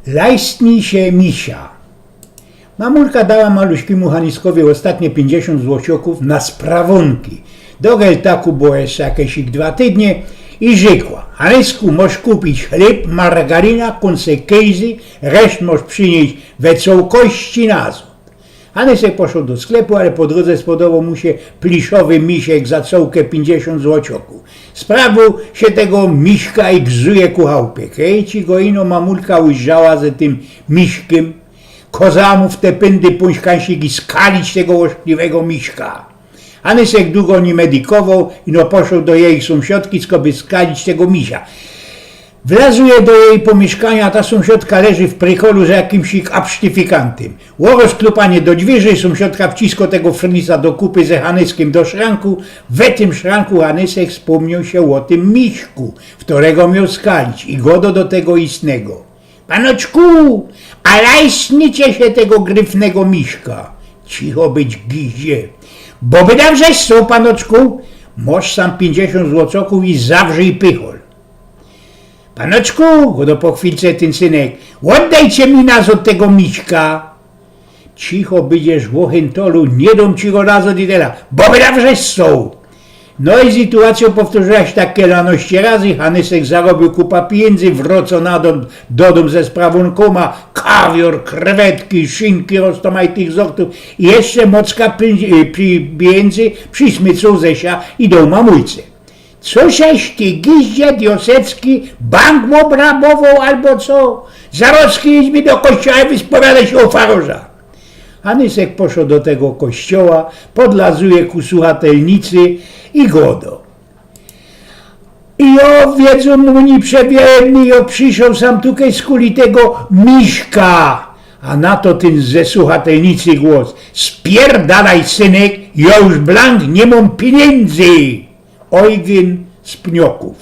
Lajstni się misia. Mamulka dała maluśkiemu Haniskowi ostatnie 50 złocioków na sprawunki. Do geltaku było jeszcze jakieś 2 tydnie i rzekła: Hanysku, możesz kupić chleb, margarina, konsekejzy, reszt możesz przynieść wesołości nazad. Hanysek poszedł do sklepu, ale po drodze spodobał mu się pliszowy misiek za całkę 50 złocioków. Sprawił się tego miśka i gzuje ku chałupie. Hej, ci go ino mamulka ujrzała ze tym miśkiem, kozała mu w te pędy puńszkańsik i skalić tego łożliwego miśka. Hanysek długo nie medykował, ino poszedł do jej sąsiadki, by skalić tego misia. Wlazuje do jej pomieszkania, a ta sąsiadka leży w prykolu za jakimś absztyfikantem. Łoros klupanie do drzwi, sąsiadka wcisko tego frnisa do kupy ze Hanyskiem do szranku. W tym szranku Hanysek wspomniał się o tym miśku, którego miał skalić i godo do tego istnego. Panoczku, a lajsnicie się tego gryfnego miśka. Cicho być gizie. Bo by dam są, panoczku. Moż sam 50 złocoków i zawrzyj pychol. Panoczku, go po chwilce ten synek, oddajcie mi nazad tego miśka. Cicho będziesz w Ochentolu, nie dam ci go nazad i tyle, bo by dam są. No i sytuacją powtórzyła się tak kilkanaście razy. Hanysek zarobił kupa pieniędzy, wrócił do domu ze sprawunkoma, kawior, krewetki, szynki, roztomajtych sortów i jeszcze mocka pieniędzy przysmycą zesia i do mamulce. Cożeś ty, giździe diosecki, bank obrabował albo co? Zarocki idź mi do kościoła i wyspowiadaj się o faroża. Hanysek poszedł do tego kościoła, podlazuje ku słuchatelnicy i godo. I wiedzą mu nie przebiedny, przyszedł sam tutaj z kuli tego miśka. A na to ten ze słuchatelnicy głos: spierdalaj, synek, ja już blank nie mam pieniędzy. Ojgien z Pnioków.